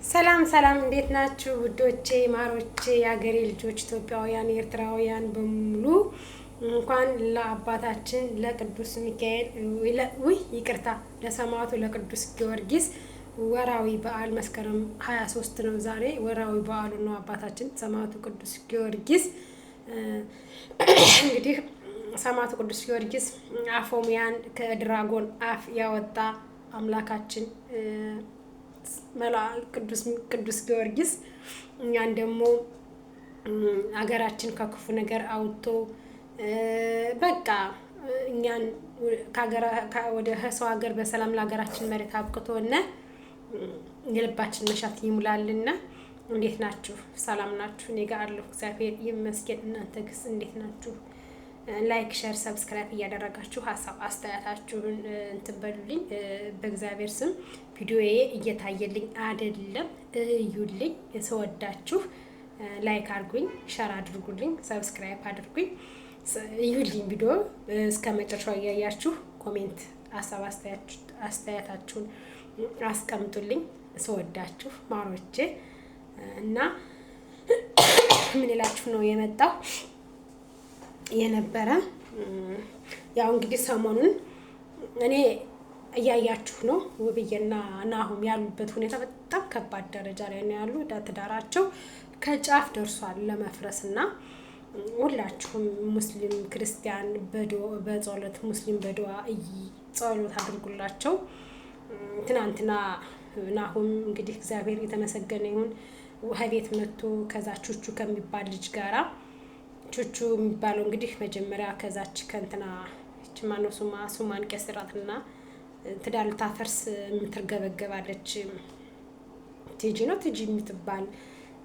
ሰላም ሰላም፣ እንዴት ናችሁ ውዶቼ ማሮቼ የአገሬ ልጆች ኢትዮጵያውያን ኤርትራውያን በሙሉ እንኳን ለአባታችን ለቅዱስ ሚካኤል ይቅርታ ለሰማዕቱ ለቅዱስ ጊዮርጊስ ወራዊ በዓል መስከረም 23 ነው ዛሬ ወራዊ በዓሉ ነው። አባታችን ሰማዕቱ ቅዱስ ጊዮርጊስ እንግዲህ ሰማዕቱ ቅዱስ ጊዮርጊስ አፎሚያን ከድራጎን አፍ ያወጣ አምላካችን ቅዱስ ጊዮርጊስ እኛን ደግሞ አገራችን ከክፉ ነገር አውጥቶ በቃ እኛን ወደ ሰው ሀገር በሰላም ለሀገራችን መሬት አብቅቶና የልባችን መሻት ይሙላልና። እንዴት ናችሁ? ሰላም ናችሁ? እኔ ጋር አለሁ እግዚአብሔር ይመስገን። እናንተ ግስ እንዴት ናችሁ? ላይክ ሸር ሰብስክራይብ እያደረጋችሁ ሀሳብ አስተያየታችሁን እንትን በሉልኝ። በእግዚአብሔር ስም ቪዲዮዬ እየታየልኝ አይደለም፣ እዩልኝ። ስወዳችሁ ላይክ አድርጉኝ፣ ሸር አድርጉልኝ፣ ሰብስክራይብ አድርጉኝ፣ እዩልኝ። ቪዲዮ እስከ መጨረሻው እያያችሁ ኮሜንት ሀሳብ አስተያየታችሁን አስቀምጡልኝ። ስወዳችሁ ማሮቼ እና ምን እላችሁ ነው የመጣው የነበረ ያው እንግዲህ ሰሞኑን እኔ እያያችሁ ነው ውብዬና ናሁም ያሉበት ሁኔታ በጣም ከባድ ደረጃ ላይ ነው ያሉ። ትዳራቸው ከጫፍ ደርሷል ለመፍረስና ሁላችሁም ሙስሊም ክርስቲያን በጸሎት ሙስሊም በዱዓ ጸሎት አድርጉላቸው። ትናንትና ናሁም እንግዲህ እግዚአብሔር የተመሰገነ ይሁን ቤት መጥቶ ከዛ ቹቹ ከሚባል ልጅ ጋራ ቹቹ የሚባለው እንግዲህ መጀመሪያ ከዛች ከንትና ማነው ሱማን ቀስራትና ትዳር ልታፈርስ የምትርገበገባለች ቲጂ ነው ቲጂ የምትባል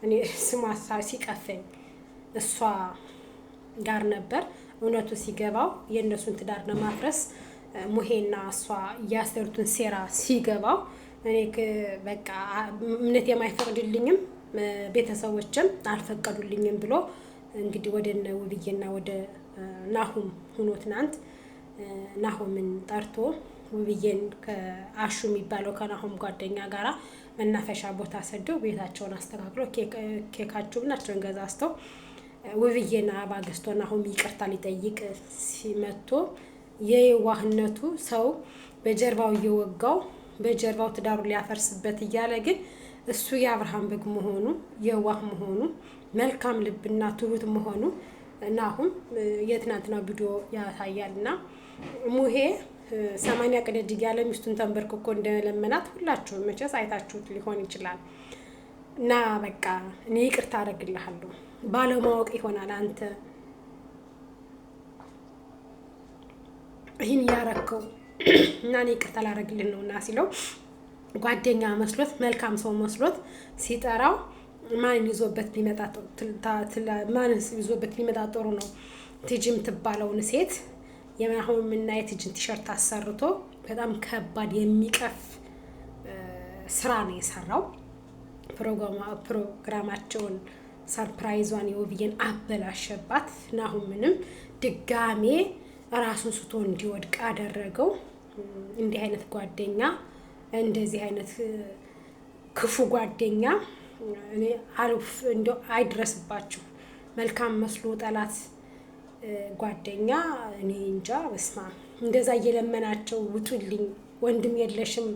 እኔ ስሟ ሲቀፈኝ እሷ ጋር ነበር። እውነቱ ሲገባው የእነሱን ትዳር ለማፍረስ ሙሄና እሷ ያሰሩትን ሴራ ሲገባው እኔ በቃ እምነት የማይፈቅድልኝም ቤተሰቦችም አልፈቀዱልኝም ብሎ እንግዲህ ወደ ውብዬና ወደ ናሁም ሆኖ ትናንት ናሁምን ጠርቶ ውብዬን ከአሹ የሚባለው ከናሁም ጓደኛ ጋራ መናፈሻ ቦታ ሰደው ቤታቸውን አስተካክሎ ኬካቸውን ናቸውን ገዛዝተው ውብዬና አባገስቶ ናሁም ይቅርታ ሊጠይቅ ሲመቶ የዋህነቱ ሰው በጀርባው እየወጋው በጀርባው ትዳሩ ሊያፈርስበት እያለ ግን እሱ የአብርሃም በግ መሆኑ የዋህ መሆኑ መልካም ልብና ትሁት መሆኑ ናሁም የትናንትና ቪዲዮ ያሳያልና ሙሄ 80 ቀደድ ያለ ሚስቱን ተንበርክኮ እንደለመናት ሁላችሁም መቼስ አይታችሁት ሊሆን ይችላል። እና በቃ እኔ ይቅርታ አደርግልሃለሁ ባለማወቅ ይሆናል አንተ ይህን ያረከው እና እኔ ይቅርታ ላደርግልህ ነውና ሲለው ጓደኛ መስሎት መልካም ሰው መስሎት ሲጠራው ማን ይዞበት ቢመጣ ጥሩ ነው ቲጂም ትባለውን ሴት የናሁምና የቲጂን ቲሸርት አሰርቶ በጣም ከባድ የሚቀፍ ስራ ነው የሰራው። ፕሮግራማቸውን ሰርፕራይዟን የውብዬን አበላሸባት። ናሁምንም ድጋሜ ራሱን ስቶ እንዲወድቅ አደረገው። እንዲህ አይነት ጓደኛ እንደዚህ አይነት ክፉ ጓደኛ እኔ አልፍ እንደው አይድረስባችሁ። መልካም መስሎ ጠላት ጓደኛ እኔ እንጃ በስማ እንደዛ እየለመናቸው ውጡልኝ ወንድም የለሽም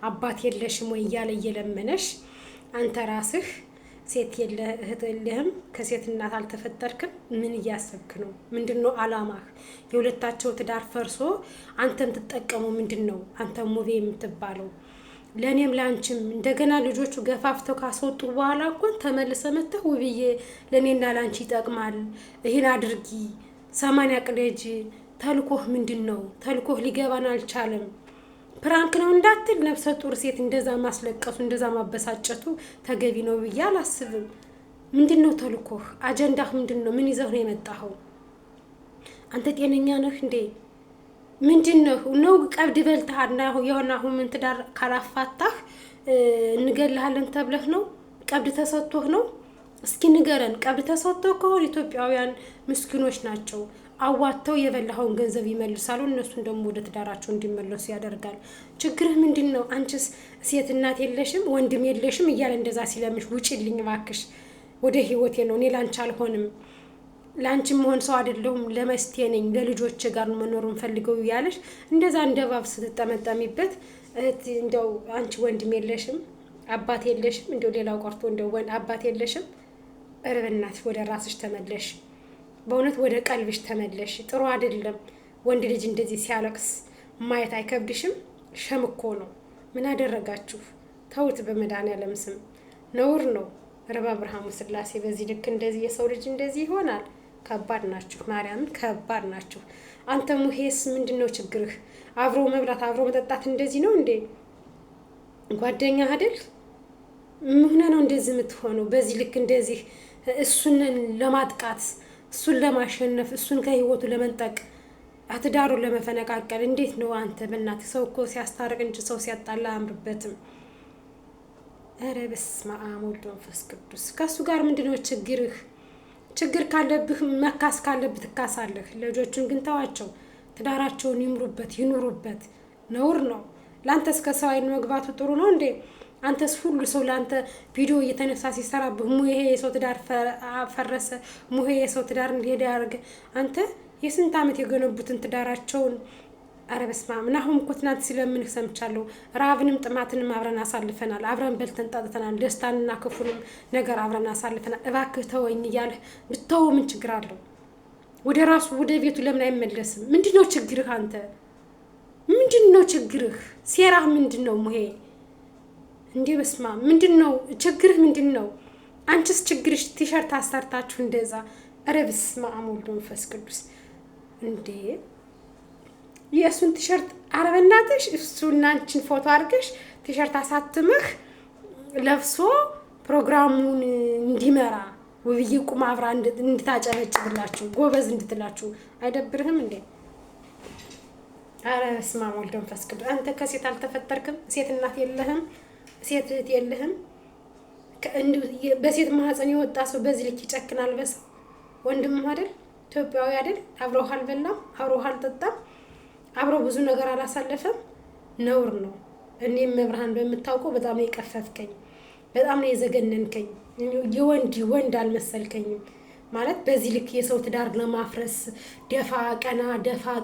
አባት የለሽም ወይ እያለ እየለመነሽ አንተ ራስህ ሴት እህት የለህም ከሴት እናት አልተፈጠርክም። ምን እያሰብክ ነው? ምንድነው አላማህ? የሁለታቸው ትዳር ፈርሶ አንተም ትጠቀሙ ምንድነው? አንተ ሙቤ የምትባለው ለኔም ላንቺም እንደገና ልጆቹ ገፋፍተው ካስወጡ በኋላ እንኳን ተመልሰ መጥተህ ውብዬ ለኔና ላንቺ ይጠቅማል ይሄን አድርጊ 80 ቅደጅ ተልኮህ ምንድነው? ተልኮህ ሊገባን አልቻለም። ፕራንክ ነው እንዳትል ነፍሰ ጡር ሴት እንደዛ ማስለቀሱ እንደዛ ማበሳጨቱ ተገቢ ነው ብዬ አላስብም። ምንድነው ተልኮህ? አጀንዳህ ምንድነው? ምን ይዘህ ነው የመጣኸው? አንተ ጤነኛ ነህ እንዴ? ምንድነው ነው ቀብድ በልተሃና የሆነ አሁን ምን ትዳር ካላፋታህ እንገልሃለን ተብለህ ነው? ቀብድ ተሰጥቶህ ነው? እስኪ ንገረን። ቀብድ ተሰጥቶህ ከሆነ ኢትዮጵያውያን ምስኪኖች ናቸው። አዋተው የበላኸውን ገንዘብ ይመልሳሉ። እነሱን ደግሞ ወደ ትዳራቸው እንዲመለሱ ያደርጋል። ችግርህ ምንድን ነው? አንቺስ ሴት እናት የለሽም ወንድም የለሽም እያለ እንደዛ ሲለምሽ ውጪልኝ እባክሽ፣ ወደ ህይወቴ ነው፣ እኔ ላንቺ አልሆንም፣ ላንቺ መሆን ሰው አይደለሁም፣ ለመስቴ ነኝ፣ ለልጆች ጋር መኖሩን ፈልገው ያለሽ እንደዛ እንደባብ ስትጠመጠሚበት እንደው አንቺ ወንድም የለሽም አባት የለሽም፣ እንደው ሌላው ቀርቶ እንደው አባት የለሽም። እርብናት ወደ ራስሽ ተመለሽ። በእውነት ወደ ቀልብሽ ተመለሽ። ጥሩ አይደለም ወንድ ልጅ እንደዚህ ሲያለቅስ ማየት አይከብድሽም? ሸምኮ ነው። ምን አደረጋችሁ? ተውት። በመድኃኒዓለም ስም ነውር ነው። ረባ ብርሃሙ ስላሴ በዚህ ልክ እንደዚህ የሰው ልጅ እንደዚህ ይሆናል? ከባድ ናችሁ። ማርያምን ከባድ ናችሁ። አንተ ሙሄስ ምንድነው ችግርህ? አብሮ መብላት አብሮ መጠጣት እንደዚህ ነው እንዴ? ጓደኛ አይደል? ምን ነው እንደዚህ የምትሆነው? በዚህ ልክ እንደዚህ እሱን ለማጥቃት እሱን ለማሸነፍ እሱን ከህይወቱ ለመንጠቅ አትዳሩን ለመፈነቃቀል እንዴት ነው አንተ? በእናትህ ሰው እኮ ሲያስታርቅ እንጂ ሰው ሲያጣላ አያምርበትም። ኧረ በስመ አብ ወወልድ ወመንፈስ ቅዱስ። ከእሱ ጋር ምንድነው ችግርህ? ችግር ካለብህ መካስ ካለብህ ትካሳለህ። ልጆቹን ግን ተዋቸው፣ ትዳራቸውን ይምሩበት ይኑሩበት። ነውር ነው። ለአንተስ ከሰው አይን መግባቱ ጥሩ ነው እንዴ? አንተስ ሁሉ ሰው ለአንተ ቪዲዮ እየተነሳ ሲሰራብህ ሙሄ የሰው ትዳር ፈረሰ፣ ሙሄ የሰው ትዳር እንዲሄድ ያደርገ። አንተ የስንት ዓመት የገነቡትን ትዳራቸውን ኧረ በስመ አብ። ናሁም እኮ ትናንት ሲለምንህ ሰምቻለሁ። ራብንም ጥማትንም አብረን አሳልፈናል፣ አብረን በልተን ጠጥተናል፣ ደስታንና ክፉንም ነገር አብረን አሳልፈናል። እባክህ ተወኝ እያለህ ብትተው ምን ችግር አለው? ወደ ራሱ ወደ ቤቱ ለምን አይመለስም? ምንድነው ችግርህ አንተ? ምንድነው ችግርህ? ሴራህ ምንድነው ሙሄ? እንዴ በስማ ምንድነው ችግርህ? ምንድነው? አንቺስ ችግርሽ ቲሸርት አሰርታችሁ እንደዛ? ኧረ በስመ አብ ወወልድ ወመንፈስ ቅዱስ። እንዴ የእሱን ቲሸርት አረበናትሽ እሱና አንቺን ፎቶ አድርገሽ ቲሸርት አሳትመህ ለብሶ ፕሮግራሙን እንዲመራ ውብዬ ቁም አብራ እንድታጨበጭብላችሁ ጎበዝ እንድትላችሁ አይደብርህም እንዴ? ኧረ በስመ አብ ወወልድ ወመንፈስ ቅዱስ። አንተ ከሴት አልተፈጠርክም? ሴት እናት የለህም? ሴት እህት የለህም? በሴት ማህፀን የወጣ ሰው በዚህ ልክ ይጨክናል? በሰው ወንድም አይደል? ኢትዮጵያዊ አይደል? አብረው አልበላም፣ አብረው አልጠጣም፣ አብረው ብዙ ነገር አላሳለፈም? ነውር ነው። እኔም መብርሃን በምታውቀው በጣም ነው የቀፈፍከኝ፣ በጣም ነው የዘገነንከኝ። ወንድ አልመሰልከኝም። ማለት በዚህ ልክ የሰው ትዳር ለማፍረስ ደፋ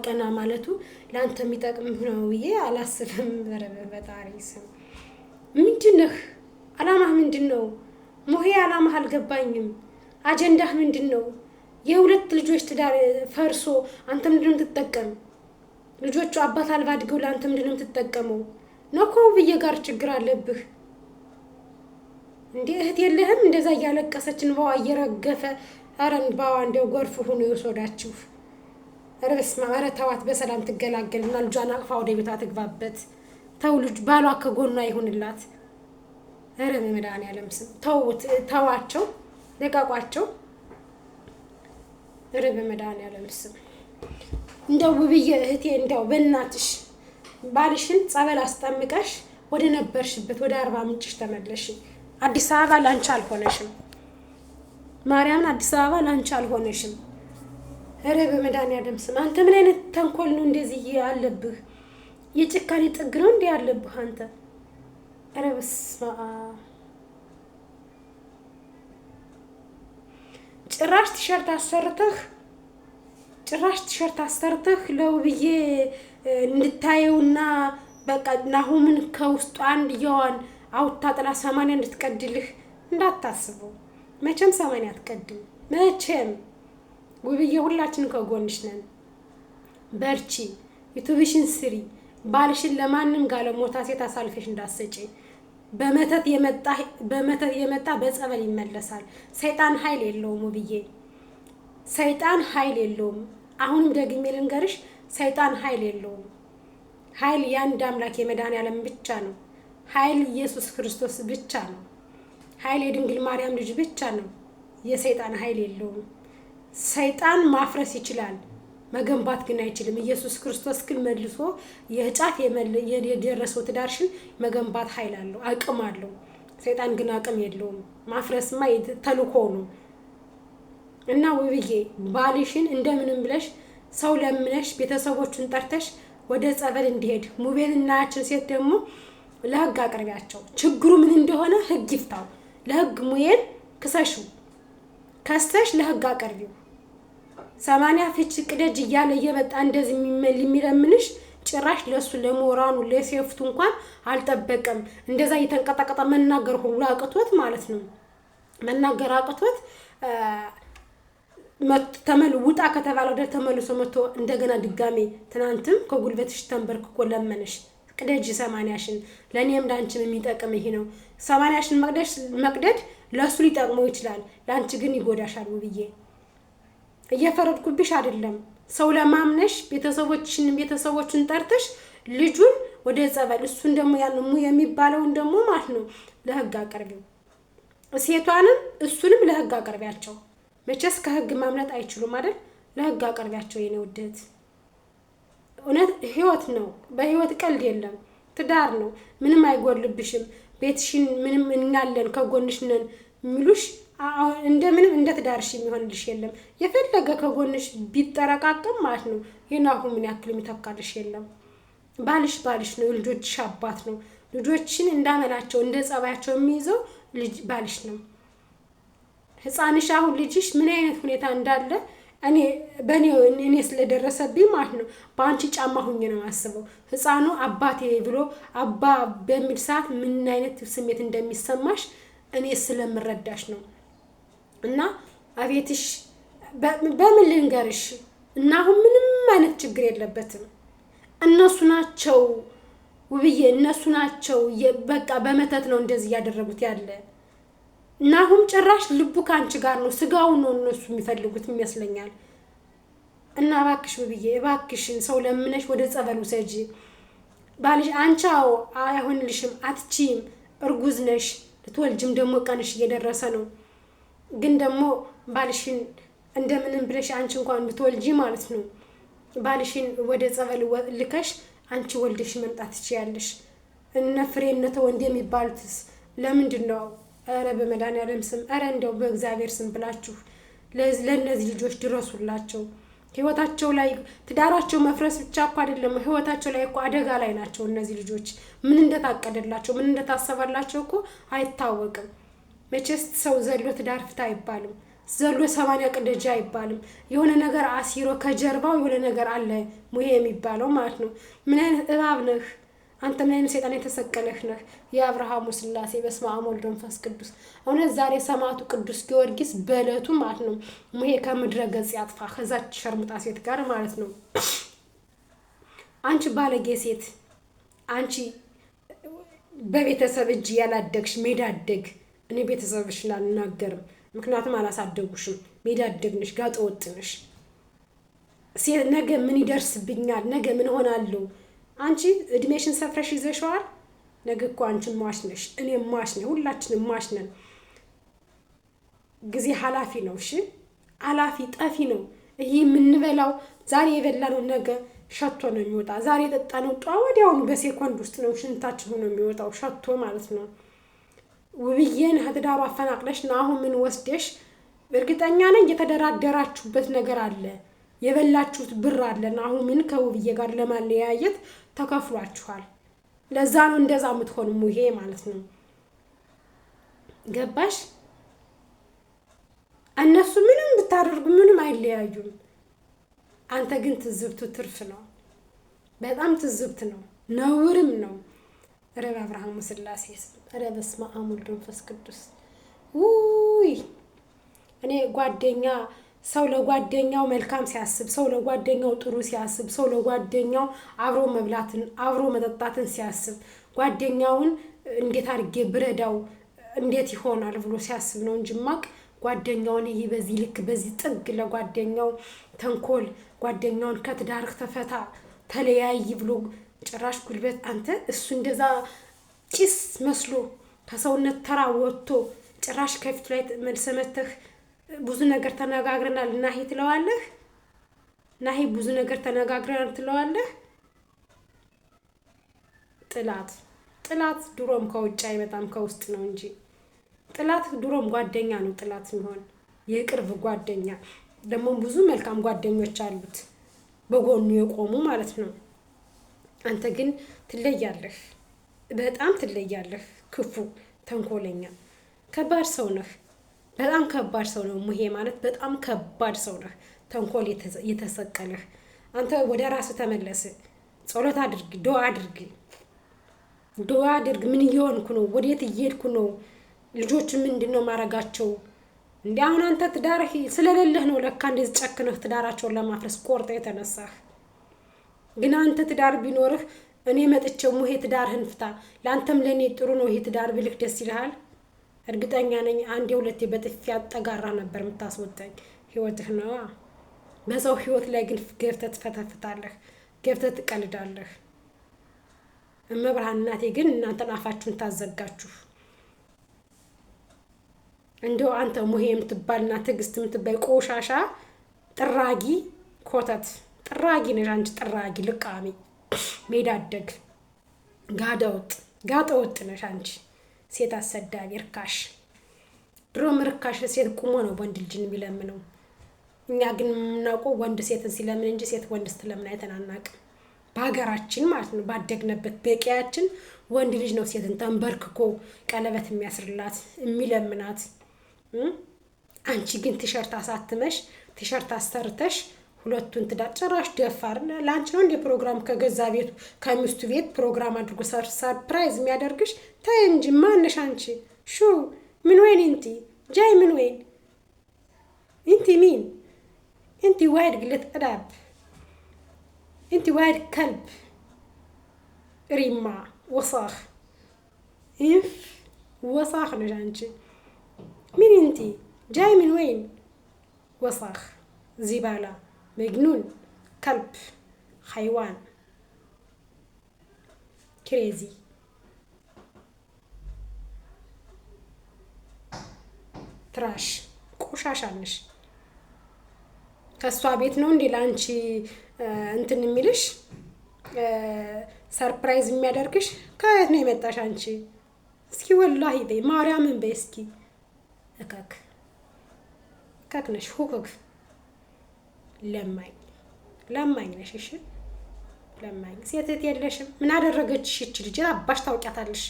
ቀና ማለቱ ለአንተ የሚጠቅም ነው ብዬ አላስብም። በጣሪ ስም ምንድነህ? አላማህ ምንድነው? ሙሄ አላማህ አልገባኝም። አጀንዳህ ምንድነው? የሁለት ልጆች ትዳር ፈርሶ አንተ ምንድነው የምትጠቀም? ልጆቹ አባት አልባ አድገው ለአንተ ምንድነው የምትጠቀመው? ነው ከውብዬ ጋር ችግር አለብህ እንዴ? እህት የለህም? እንደዛ እያለቀሰች እንባዋ እየረገፈ ኧረ እንባዋ እንደው ጎርፍ ሆኖ ይወሰዳችሁ። ኧረ በስመ አብ። ኧረ ተዋት፣ በሰላም ትገላገልና ልጇን አቅፋ ወደ ቤቷ ትግባበት። ተው፣ ልጅ ባሏ ከጎኗ ይሁንላት። ኧረ በመድኃኒዓለም ስም ተዋቸው፣ ለቃቋቸው። ኧረ በመድኃኒዓለም ስም እንደው ውብዬ እህቴ እንደው በእናትሽ ባልሽን ጸበል አስጠምቀሽ ወደ ነበርሽበት ወደ አርባ ምንጭሽ ተመለሽ። አዲስ አበባ ላንቺ አልሆነሽም። ማርያምን አዲስ አበባ ላንቺ አልሆነሽም። ኧረ በመድኃኒዓለም ስም አንተ ምን አይነት ተንኮል ነው እንደዚህ ያለብህ? የጭካኔ ጥግ ነው እንዴ ያለብህ አንተ? ኧረ በስመ አብ። ጭራሽ ቲሸርት አሰርተህ ለውብዬ እንድታየውና በቃ ናሁምን ከውስጡ አንድየዋን አውጥታ ጥላ 80 እንድትቀድልህ እንዳታስበው። መቼም 80 አትቀድም መቼም። ውብዬ ሁላችንም ከጎንሽ ነን። በርቺ፣ ዩቲዩብሽን ስሪ። ባልሽን ለማንም ጋለሞታ ሴት አሳልፈሽ እንዳትሰጪ። በመተት የመጣ በጸበል ይመለሳል። ሰይጣን ኃይል የለውም ውብዬ፣ ሰይጣን ኃይል የለውም። አሁንም ደግሜ ልንገርሽ፣ ሰይጣን ኃይል የለውም። ኃይል የአንድ አምላክ የመድኃኒዓለም ብቻ ነው። ኃይል ኢየሱስ ክርስቶስ ብቻ ነው። ኃይል የድንግል ማርያም ልጅ ብቻ ነው። የሰይጣን ኃይል የለውም። ሰይጣን ማፍረስ ይችላል፣ መገንባት ግን አይችልም። ኢየሱስ ክርስቶስ ግን መልሶ የጫፍ የደረሰው ትዳርሽን መገንባት ኃይል አለው፣ አቅም አለው። ሰይጣን ግን አቅም የለውም። ማፍረስማ ተልኮ ነው። እና ውብዬ ባልሽን እንደምንም ብለሽ ሰው ለምነሽ ቤተሰቦቹን ጠርተሽ ወደ ጸበል እንዲሄድ ሙቤንና ያችን ሴት ደግሞ ለህግ አቅርቢያቸው። ችግሩ ምን እንደሆነ ህግ ይፍታው። ለህግ ሙዬን ክሰሹ፣ ከስተሽ ለህግ አቅርቢው። 80 ፍች ቅደጅ እያለ እየመጣ እንደዚህ የሚለምንሽ ጭራሽ ለሱ ለሞራኑ ለሴፍቱ እንኳን አልጠበቀም። እንደዛ እየተንቀጠቀጠ መናገር ሁሉ አቅቶት ማለት ነው። መናገር አቅቶት ውጣ ከተባለ ወደ ተመልሶ መጥቶ እንደገና ድጋሜ ትናንትም ከጉልበትሽ ተንበርክኮ ለመነሽ ቅደጅ 80ሽን ለኔም ላንቺም የሚጠቅም ይሄ ነው። 80ሽን መቅደድ ለሱ ሊጠቅመው ይችላል፣ ላንቺ ግን ይጎዳሻል። ብዬ እየፈረድኩብሽ አይደለም። ሰው ለማምነሽ ቤተሰቦችን ጠርተሽ ልጁን ወደ ጸበል እሱን ደግሞ ያንሙ የሚባለውን ደግሞ ማለት ነው ለህግ አቅርቢው። ሴቷንም እሱንም ለህግ አቅርቢያቸው። መቼስ ከህግ ማምለጥ አይችሉም አይደል? ለህግ አቅርቢያቸው የኔ ውደት። እውነት ህይወት ነው፣ በህይወት ቀልድ የለም። ትዳር ነው፣ ምንም አይጎልብሽም። ቤትሽን ምንም እናለን ከጎንሽ ነን የሚሉሽ እንደምንም እንደ ትዳርሽ የሚሆንልሽ የለም። የፈለገ ከጎንሽ ቢጠረቃቀም ማለት ነው የናሁ ምን ያክል የሚተካልሽ የለም። ባልሽ ነው፣ ልጆችሽ አባት ነው። ልጆችን እንዳመላቸው እንደ ጸባያቸው የሚይዘው ልጅ ባልሽ ነው። ህፃንሽ አሁን ልጅሽ ምን አይነት ሁኔታ እንዳለ እኔ ስለደረሰብኝ ማለት ነው በአንቺ ጫማ ሁኜ ነው የማስበው። ህፃኑ አባቴ ብሎ አባ በሚል ሰዓት ምን አይነት ስሜት እንደሚሰማሽ እኔ ስለምረዳሽ ነው። እና አቤትሽ በምን ልንገርሽ? እና አሁን ምንም አይነት ችግር የለበትም። እነሱ ናቸው ውብዬ፣ እነሱ ናቸው በቃ በመተት ነው እንደዚህ ያደረጉት ያለ እና አሁን ጭራሽ ልቡ ካንቺ ጋር ነው፣ ስጋው ነው እነሱ የሚፈልጉት ይመስለኛል። እና እባክሽ ውብዬ እባክሽን ሰው ለምነሽ ወደ ጸበሉ ሰጂ። ባልሽ አንቻው አይሆንልሽም፣ አትቺም፣ እርጉዝ ነሽ፣ ልትወልጅም ደግሞ ቀንሽ እየደረሰ ነው። ግን ደግሞ ባልሽን እንደምንም ብለሽ አንቺ እንኳን ልትወልጂ ማለት ነው ባልሽን ወደ ጸበል ልከሽ አንቺ ወልደሽ መምጣት ትችያለሽ። እነ ፍሬነተ ወንድ የሚባሉትስ ለምንድን ነው? ኧረ በመድኃኒዓለም ስም፣ ኧረ እንደው በእግዚአብሔር ስም ብላችሁ ለእነዚህ ልጆች ድረሱላቸው። ህይወታቸው ላይ ትዳራቸው መፍረስ ብቻ እኮ አይደለም፣ ህይወታቸው ላይ እኮ አደጋ ላይ ናቸው እነዚህ ልጆች። ምን እንደታቀደላቸው ምን እንደታሰበላቸው እኮ አይታወቅም። መቼስ ሰው ዘሎ ትዳር ፍታ አይባልም፣ ዘሎ 80 ቅደጃ አይባልም። የሆነ ነገር አሲሮ ከጀርባው የሆነ ነገር አለ ሙሄ የሚባለው ማለት ነው። ምን አይነት እባብ ነህ አንተ? ምን አይነት ሰይጣን የተሰቀለህ ነህ? የአብርሃሙ ሥላሴ በስመ አብ ወወልድ ወመንፈስ ቅዱስ። እውነት ዛሬ ሰማዕቱ ቅዱስ ጊዮርጊስ በዕለቱ ማለት ነው ሙሄ ከምድረ ገጽ ያጥፋ ከዛች ሸርሙጣ ሴት ጋር ማለት ነው። አንቺ ባለጌ ሴት፣ አንቺ በቤተሰብ እጅ ያላደግሽ ሜዳደግ። እኔ ቤተሰብሽን አልናገርም፣ ምክንያቱም አላሳደጉሽም። ሜዳደግንሽ፣ ጋጠ ወጥንሽ ሴት። ነገ ምን ይደርስብኛል፣ ነገ ምን ሆናለሁ? አንቺ እድሜሽን ሰፍረሽ ይዘሽዋል። ነገ እኮ አንቺ ሟች ነሽ፣ እኔም ሟች ነኝ፣ ሁላችንም ሟች ነን። ጊዜ ኃላፊ ነው። እሺ ኃላፊ ጠፊ ነው። ይሄ የምንበላው ዛሬ የበላነው ነገ ሸቶ ነው የሚወጣ። ዛሬ የጠጣነው ወዲያውኑ በሴኮንድ ውስጥ ነው ሽንታችን ሆኖ የሚወጣው ሸቶ ማለት ነው። ውብዬን ህትዳሩ አፈናቅለሽ ነው አሁን ምን ወስደሽ? እርግጠኛ ነኝ የተደራደራችሁበት ነገር አለ፣ የበላችሁት ብር አለና አሁን ምን ከውብዬ ጋር ለማለያየት ተከፍሏችኋል። ለዛ ነው እንደዛ የምትሆን ሙሄ ማለት ነው። ገባሽ? እነሱ ምንም ብታደርጉ ምንም አይለያዩም። አንተ ግን ትዝብቱ ትርፍ ነው፣ በጣም ትዝብት ነው፣ ነውርም ነው። ረብ አብርሃሙ ሥላሴ ረብ በስመ አብ ወወልድ ወመንፈስ ቅዱስ። ውይ እኔ ጓደኛ ሰው ለጓደኛው መልካም ሲያስብ፣ ሰው ለጓደኛው ጥሩ ሲያስብ፣ ሰው ለጓደኛው አብሮ መብላትን አብሮ መጠጣትን ሲያስብ፣ ጓደኛውን እንዴት አድርጌ ብረዳው እንዴት ይሆናል ብሎ ሲያስብ ነው እንጂ ማቅ ጓደኛውን ይሄ በዚህ ልክ በዚህ ጥግ ለጓደኛው ተንኮል ጓደኛውን ከትዳርህ ተፈታ ተለያይ ብሎ ጭራሽ ጉልበት አንተ እሱ እንደዛ ጭስ መስሎ ከሰውነት ተራ ወጥቶ ጭራሽ ከፊት ላይ መልሰመተህ ብዙ ነገር ተነጋግረናል ናሂ ትለዋለህ። ናሂ ብዙ ነገር ተነጋግረናል ትለዋለህ። ጥላት ድሮም ከውጭ አይመጣም ከውስጥ ነው እንጂ ጥላት ድሮም ጓደኛ ነው። ጥላት ሲሆን የቅርብ ጓደኛ ደግሞ ብዙ መልካም ጓደኞች አሉት። በጎኑ የቆሙ ማለት ነው። አንተ ግን ትለያለህ፣ በጣም ትለያለህ። ክፉ፣ ተንኮለኛ፣ ከባድ ሰው ነህ። በጣም ከባድ ሰው ነው ሙሄ ማለት በጣም ከባድ ሰው ነህ። ተንኮል የተሰቀለህ አንተ ወደ ራስህ ተመለስ። ጸሎት አድርግ፣ ዱዓ አድርግ፣ ዱዓ አድርግ። ምን እየሆንኩ ነው? ወዴት እየሄድኩ ነው? ልጆች ምንድነው ማረጋቸው? እንዴ አሁን አንተ ትዳርህ ስለሌለህ ነው ለካ እንደዚህ ጨክነህ ትዳራቸውን ለማፍረስ ቆርጠህ የተነሳህ። ግን አንተ ትዳር ቢኖርህ እኔ መጥቼው ሙሄ ትዳርህን ፍታ፣ ለአንተም ለኔ ጥሩ ነው ይሄ ትዳር ብልህ ደስ ይልሃል? እርግጠኛ ነኝ አንዴ ሁለቴ በጥፊ አጠጋራ ነበር የምታስወጣኝ። ህይወትህ ነው። በሰው ህይወት ላይ ግን ገብተህ ትፈተፍታለህ፣ ገብተህ ትቀልዳለህ። እመብርሃን እናቴ ግን እናንተን አፋችሁን ታዘጋችሁ። እንደው አንተ ሙሄ የምትባልና ትዕግስት የምትባይ ቆሻሻ ጥራጊ ኮተት ጥራጊ ነሽ አንቺ። ጥራጊ ልቃሚ ሜዳ አደግ ጋጠወጥ ነሽ አንቺ። ሴት አሰዳቢ እርካሽ። ድሮም እርካሽ ሴት ቁሞ ነው ወንድ ልጅን የሚለምነው። እኛ ግን የምናውቀው ወንድ ሴትን ሲለምን እንጂ ሴት ወንድ ስትለምን አይተን አናውቅም። በሀገራችን ማለት ነው ባደግነበት በቂያችን ወንድ ልጅ ነው ሴትን ተንበርክኮ ቀለበት የሚያስርላት የሚለምናት። አንቺ ግን ቲሸርት አሳትመሽ ቲሸርት አሰርተሽ ሁለቱን ትዳር ጭራሽ ደፋር። ላንቺ ነው እንደ ፕሮግራም ከገዛ ቤቱ ከሚስቱ ቤት ፕሮግራም አድርጎ ሰርፕራይዝ የሚያደርግሽ? ታይ እንጂ ማነሽ አንቺ? ሹ ምን ወይን እንቲ ጃይ ምን ወይን እንቲ ሚን እንቲ ዋይድ ግለት አዳብ እንቲ ዋይድ ከልብ ሪማ ወሳኽ ይፍ ወሳኽ ነሽ አንቺ። ምን እንቲ ጃይ ምን ወይን ወሳኽ ዚባላ مجنون كلب حيوان كريزي ትራሽ ቆሻሻ ነሽ። ከሷ ቤት ነው እንዴ ላንቺ እንትን የሚልሽ ሰርፕራይዝ የሚያደርግሽ? ከየት ነው የመጣሽ አንቺ? እስኪ ወላሂ በይ ማርያምን በይ እስኪ። እከክ ነሽ ሁክክ ለማኝ ነሽ። እሺ ለማኝ ሴት የለሽም። ምን አደረገችሽ እቺ ልጅ? አባሽ ታውቂያታለሽ።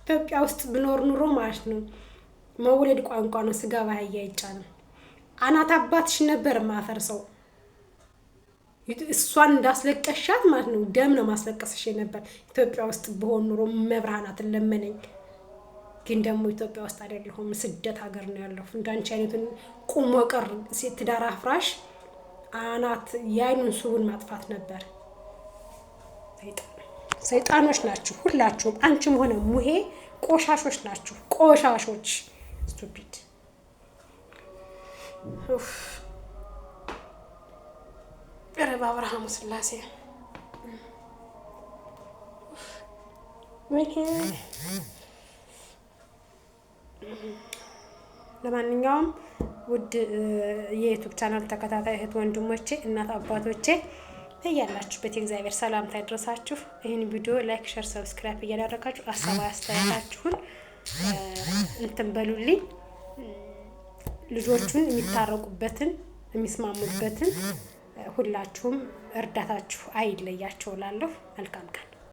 ኢትዮጵያ ውስጥ ብኖር ኑሮ ማለት ነው መውለድ ቋንቋ ነው፣ ስጋ ባህያ አይጫንም። አናት አባትሽ ነበር ማፈርሰው። እሷን እንዳስለቀሻት ማለት ነው ደም ነው ማስለቀስሽ ነበር። ኢትዮጵያ ውስጥ በሆን ኑሮ መብርሃናት ለመነኝ። ግን ደግሞ ኢትዮጵያ ውስጥ አይደለሁም፣ ስደት ሀገር ነው ያለው። እንዳንቺ አይነቱን ቁሞ ቀር ሴት ትዳር አፍራሽ አናት ያይኑን ሱቡን ማጥፋት ነበር። ሰይጣኖች ናችሁ ሁላችሁም። አንቺም ሆነ ሙሄ ቆሻሾች ናችሁ፣ ቆሻሾች ስቱፒድ። ረባ አብርሃም ስላሴ ለማንኛውም ውድ የዩቲዩብ ቻናል ተከታታይ እህት ወንድሞቼ፣ እናት አባቶቼ በያላችሁበት የእግዚአብሔር ሰላምታ ይድረሳችሁ። ይህን ቪዲዮ ላይክ፣ ሼር፣ ሰብስክራይብ እያደረጋችሁ ሀሳብ አስተያየታችሁን እንትን በሉልኝ። ልጆቹን የሚታረቁበትን የሚስማሙበትን ሁላችሁም እርዳታችሁ አይለያቸው እላለሁ። መልካም ቀን።